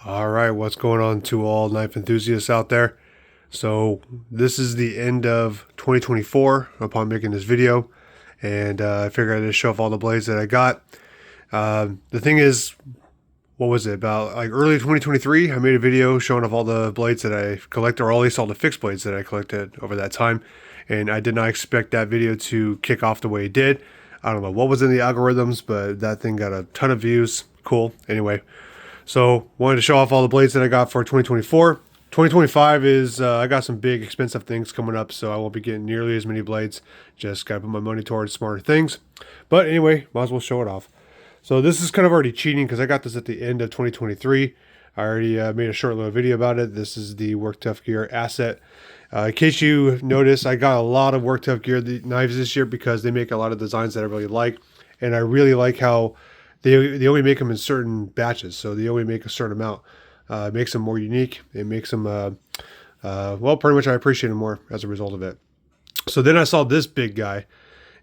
All right, what's going on to all knife enthusiasts out there? So this is the end of 2024 upon making this video, and I figured I'd just show off all the blades that I got. The thing is, what was it, about like early 2023, I made a video showing off all the blades that I collected, or at least all the fixed blades that I collected over that time, and I did not expect that video to kick off the way it did. I don't know what was in the algorithms, but that thing got a ton of views. Cool. Anyway, so wanted to show off all the blades that I got for 2024. 2025 is, I got some big expensive things coming up, so I won't be getting nearly as many blades. Just gotta put my money towards smarter things. But anyway, might as well show it off. So this is kind of already cheating because I got this at the end of 2023. I already made a short little video about it. This is the Work Tough Gear asset. In case you notice, I got a lot of Work Tough Gear knives this year because they make a lot of designs that I really like. And I really like how they only make them in certain batches, so they only make a certain amount. It makes them more unique. It makes them, well, pretty much I appreciate them more as a result of it. So then I saw this big guy,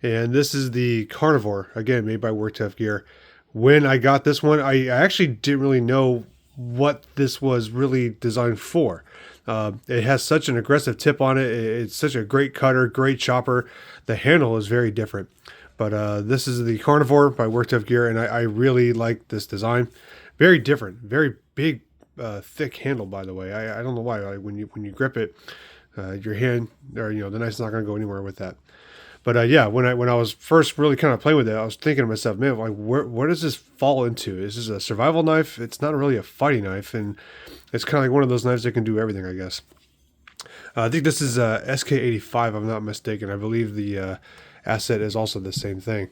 and this is the Carnivore, again, made by Work Tough Gear. When I got this one, I actually didn't really know what this was really designed for. It has such an aggressive tip on it. It's such a great cutter, great chopper. The handle is very different. But this is the Carnivore by Work Tough Gear, and I really like this design. Very different, very big, thick handle. By the way, I don't know why. When you grip it, your hand, or the knife's not going to go anywhere with that. But yeah, when I was first really kind of playing with it, I was thinking to myself, man, like where does this fall into? Is this a survival knife? It's not really a fighting knife, and it's kind of like one of those knives that can do everything, I guess. I think this is SK85, if I'm not mistaken. I believe the asset is also the same thing.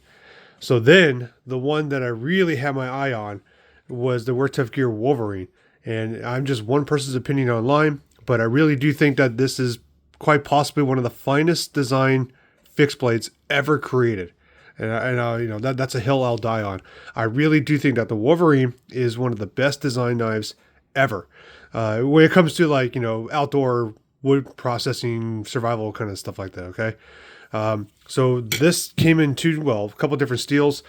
So then the one that I really had my eye on was the Work Tough Gear Wolverine. And I'm just one person's opinion online, but I really do think that this is quite possibly one of the finest design fixed blades ever created. And that's a hill I'll die on. I really do think that the Wolverine is one of the best design knives ever. When it comes to outdoor wood processing, survival kind of stuff like that, okay? So this came in a couple different steels.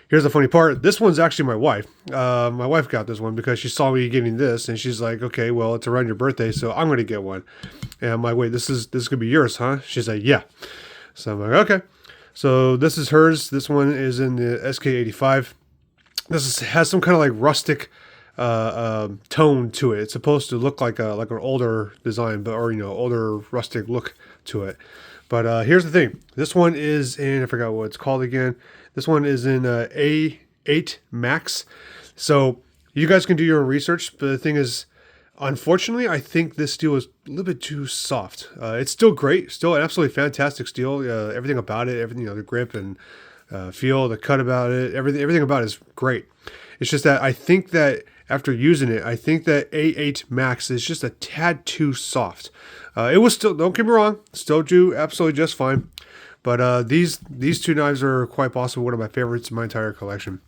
Here's the funny part. This one's actually my wife. My wife got this one because she saw me getting this, and she's like, okay, well, it's around your birthday, so I'm going to get one. And I'm like, wait, this could be yours, huh? She's like, yeah. So I'm like, okay. So this is hers. This one is in the SK85. Has some kind of like rustic tone to it. It's supposed to look like an older design, older rustic look to it. But here's the thing. This one is in, I forgot what it's called again. This one is in A8 Max. So you guys can do your own research. But the thing is, unfortunately, I think this steel is a little bit too soft. It's still great. Still an absolutely fantastic steel. Everything about it, everything, the grip and feel, the cut about it, everything about it is great. It's just that I think that after using it, I think that A8 Max is just a tad too soft. It was still, don't get me wrong, still do absolutely just fine. But these two knives are quite possibly one of my favorites in my entire collection.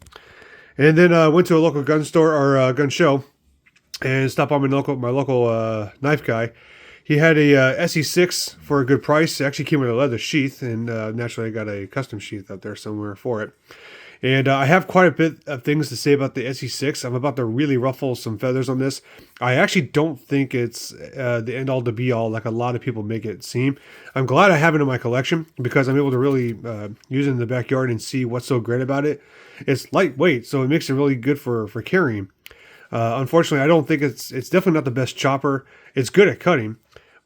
And then I went to a local gun store or gun show and stopped by my local knife guy. He had a SE6 for a good price. It actually came with a leather sheath, and naturally I got a custom sheath out there somewhere for it. And I have quite a bit of things to say about the SE6. I'm about to really ruffle some feathers on this. I actually don't think it's the end-all to be-all like a lot of people make it seem. I'm glad I have it in my collection because I'm able to really use it in the backyard and see what's so great about it. It's lightweight, so it makes it really good for carrying. Unfortunately, I don't think it's definitely not the best chopper. It's good at cutting,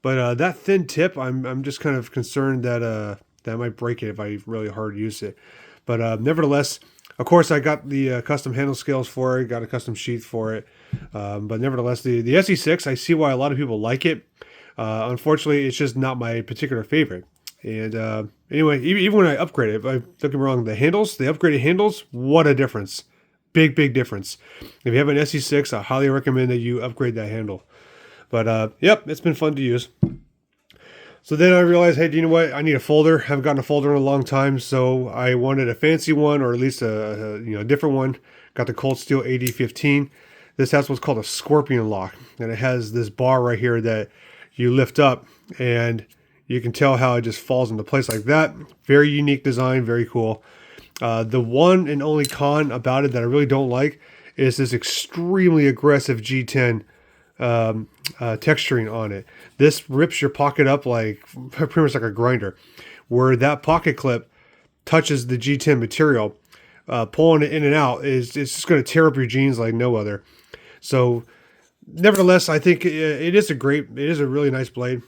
but that thin tip, I'm just kind of concerned that that might break it if I really hard use it. But nevertheless, of course, I got the custom handle scales for it, got a custom sheath for it. But nevertheless, the SE6, I see why a lot of people like it. Unfortunately, it's just not my particular favorite. And anyway, even when I upgrade it, don't get me wrong, the upgraded handles, what a difference. Big, big difference. If you have an SE6, I highly recommend that you upgrade that handle. But yep, it's been fun to use. So then I realized, hey, do you know what? I need a folder. I haven't gotten a folder in a long time, so I wanted a fancy one, or at least a different one. Got the Cold Steel AD15. This has what's called a scorpion lock, and it has this bar right here that you lift up, and you can tell how it just falls into place like that. Very unique design, very cool. The one and only con about it that I really don't like is this extremely aggressive G10 texturing on it. This rips your pocket up like pretty much like a grinder, where that pocket clip touches the G10 material. Pulling it in and out it's just going to tear up your jeans like no other. So nevertheless, I think it is a really nice blade,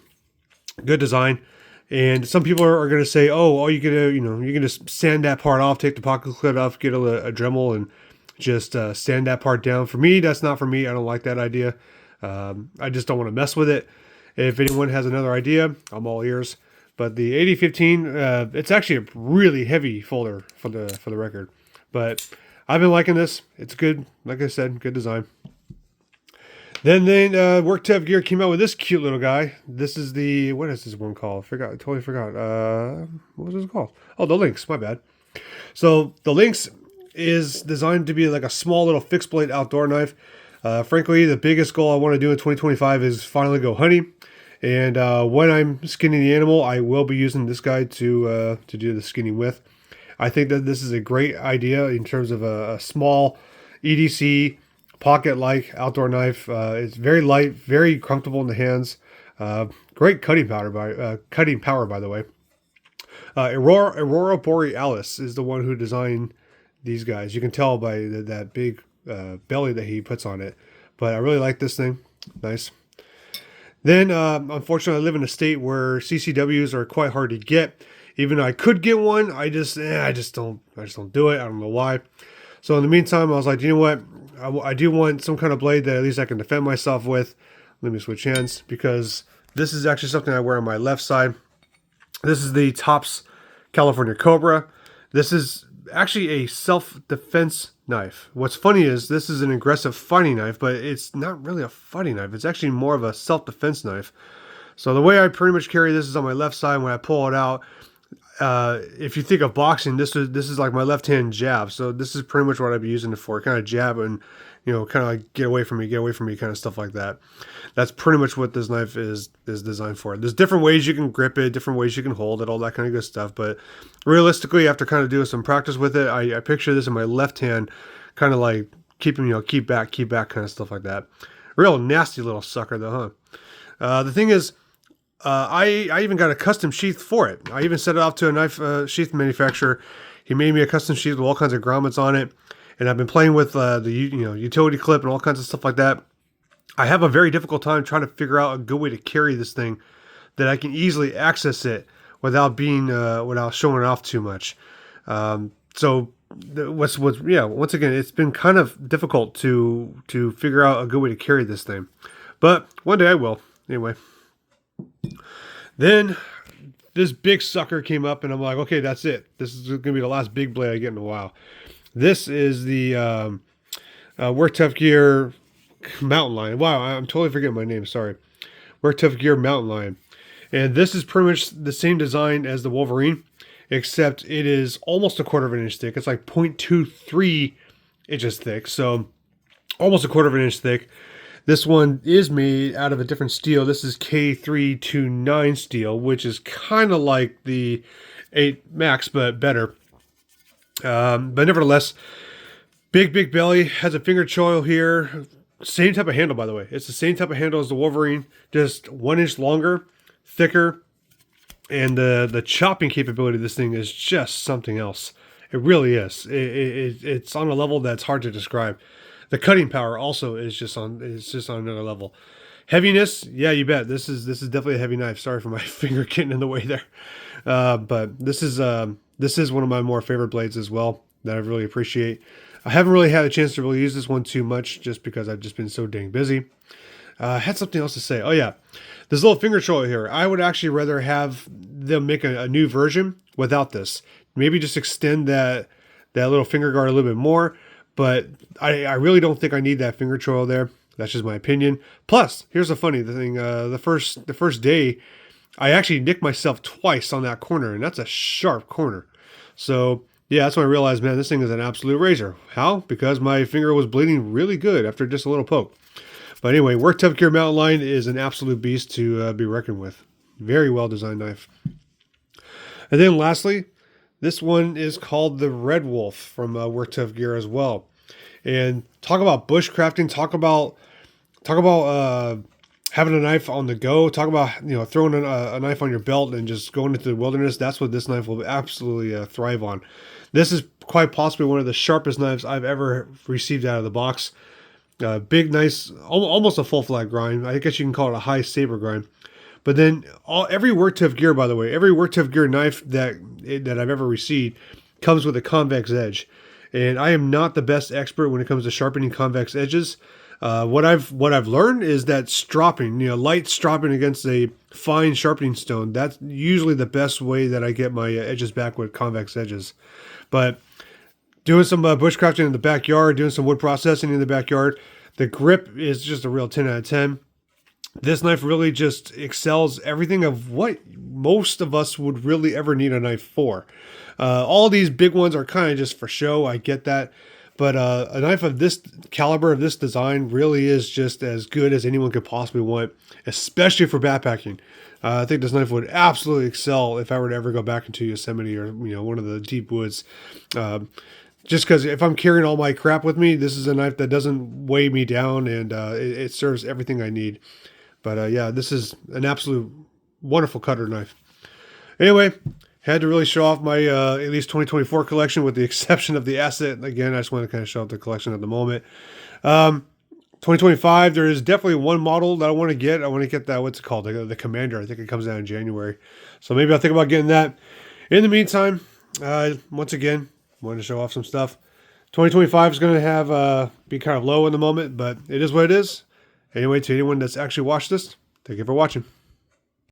good design. And some people are going to say, oh, all you can do, you can just sand that part off, take the pocket clip off, get a Dremel, and just sand that part down. For me, that's not for me. I don't like that idea. I just don't want to mess with it. If anyone has another idea, I'm all ears. But the AD15, it's actually a really heavy folder for the record. But I've been liking this. It's good. Like I said, good design. Then Work Tough Gear came out with this cute little guy. This is what is this one called? Totally forgot. What was this called? Oh, the Lynx. My bad. So the Lynx is designed to be like a small little fixed blade outdoor knife. Frankly, the biggest goal I want to do in 2025 is finally go hunting. And when I'm skinning the animal, I will be using this guy to do the skinning with. I think that this is a great idea in terms of a small EDC pocket-like outdoor knife. It's very light, very comfortable in the hands. Great cutting power, by the way. Aurora Borealis is the one who designed these guys. You can tell by that big belly that he puts on it. But I really like this thing. Nice. Then, unfortunately, I live in a state where CCWs are quite hard to get. Even though I could get one, I just don't do it. I don't know why. So in the meantime, I was like, you know what? I do want some kind of blade that at least I can defend myself with. Let me switch hands, because this is actually something I wear on my left side. This is the Tops California Cobra. This is actually a self-defense knife. What's funny is this is an aggressive fighting knife, but it's not really a fighting knife. It's actually more of a self-defense knife. So the way I pretty much carry this is on my left side. When I pull it out, if you think of boxing, this is like my left hand jab. So this is pretty much what I'd be using it for, kind of jab and kind of like get away from me kind of stuff like that. That's pretty much what this knife is designed for. There's different ways you can grip it, different ways you can hold it, all that kind of good stuff. But realistically, after kind of doing some practice with it, I picture this in my left hand, kind of like keeping keep back kind of stuff like that. Real nasty little sucker though, huh? The thing is, I even got a custom sheath for it. I even set it off to a knife sheath manufacturer. He made me a custom sheath with all kinds of grommets on it, and I've been playing with the utility clip and all kinds of stuff like that. I have a very difficult time trying to figure out a good way to carry this thing that I can easily access it without showing it off too much. Once again, it's been kind of difficult to figure out a good way to carry this thing, but one day I will. Anyway. Then this big sucker came up, and I'm like, okay, that's it. This is going to be the last big blade I get in a while. This is the Work Tough Gear Mountain Lion. Wow, I'm totally forgetting my name. Sorry. Work Tough Gear Mountain Lion. And this is pretty much the same design as the Wolverine, except it is almost a quarter of an inch thick. It's like 0.23 inches thick, so almost a quarter of an inch thick. This one is made out of a different steel. This is K329 steel, which is kind of like the 8 Max, but better. But nevertheless, big belly, has a finger choil here. Same type of handle, by the way. It's the same type of handle as the Wolverine, just 1 inch longer, thicker, and the chopping capability of this thing is just something else. It really is. It's on a level that's hard to describe. The cutting power also is just on another level. Heaviness, yeah, you bet. This is definitely a heavy knife. Sorry for my finger getting in the way there. But this is one of my more favorite blades as well that I really appreciate. I haven't really had a chance to really use this one too much just because I've just been so dang busy. I had something else to say. Oh yeah, this little finger choil here. I would actually rather have them make a new version without this. Maybe just extend that little finger guard a little bit more. But I really don't think I need that finger choil there. That's just my opinion. Plus, here's the funny thing. The first day, I actually nicked myself twice on that corner, and that's a sharp corner. So, yeah, that's when I realized, man, this thing is an absolute razor. How? Because my finger was bleeding really good after just a little poke. But anyway, Work Tough Gear Mountain Lion is an absolute beast to be reckoned with. Very well-designed knife. And then lastly, this one is called the Red Wolf from Work Tough Gear as well. And talk about bushcrafting. Talk about having a knife on the go. Talk about, you know, throwing a knife on your belt and just going into the wilderness. That's what this knife will absolutely thrive on. This is quite possibly one of the sharpest knives I've ever received out of the box. Big, nice, almost a full flat grind. I guess you can call it a high saber grind. But then every work tooth gear, by the way, every work tooth gear knife that I've ever received comes with a convex edge. And I am not the best expert when it comes to sharpening convex edges. What I've learned is that stropping, you know, light stropping against a fine sharpening stone, that's usually the best way that I get my edges back with convex edges. But doing some bushcrafting in the backyard, doing some wood processing in the backyard, the grip is just a real 10 out of 10. This knife really just excels everything of what most of us would really ever need a knife for. All these big ones are kind of just for show. I get that. But a knife of this caliber, of this design, really is just as good as anyone could possibly want, especially for backpacking. I think this knife would absolutely excel if I were to ever go back into Yosemite or, you know, one of the deep woods. Just because if I'm carrying all my crap with me, this is a knife that doesn't weigh me down, and it serves everything I need. But yeah, this is an absolute wonderful cutter knife. Anyway, had to really show off my at least 2024 collection, with the exception of the asset. Again, I just want to kind of show off the collection at the moment. 2025, there is definitely one model that I want to get. I want to get that, what's it called? The Commander. I think it comes out in January. So maybe I'll think about getting that. In the meantime, once again, wanted to show off some stuff. 2025 is going to have be kind of low in the moment, but it is what it is. Anyway, to anyone that's actually watched this, thank you for watching.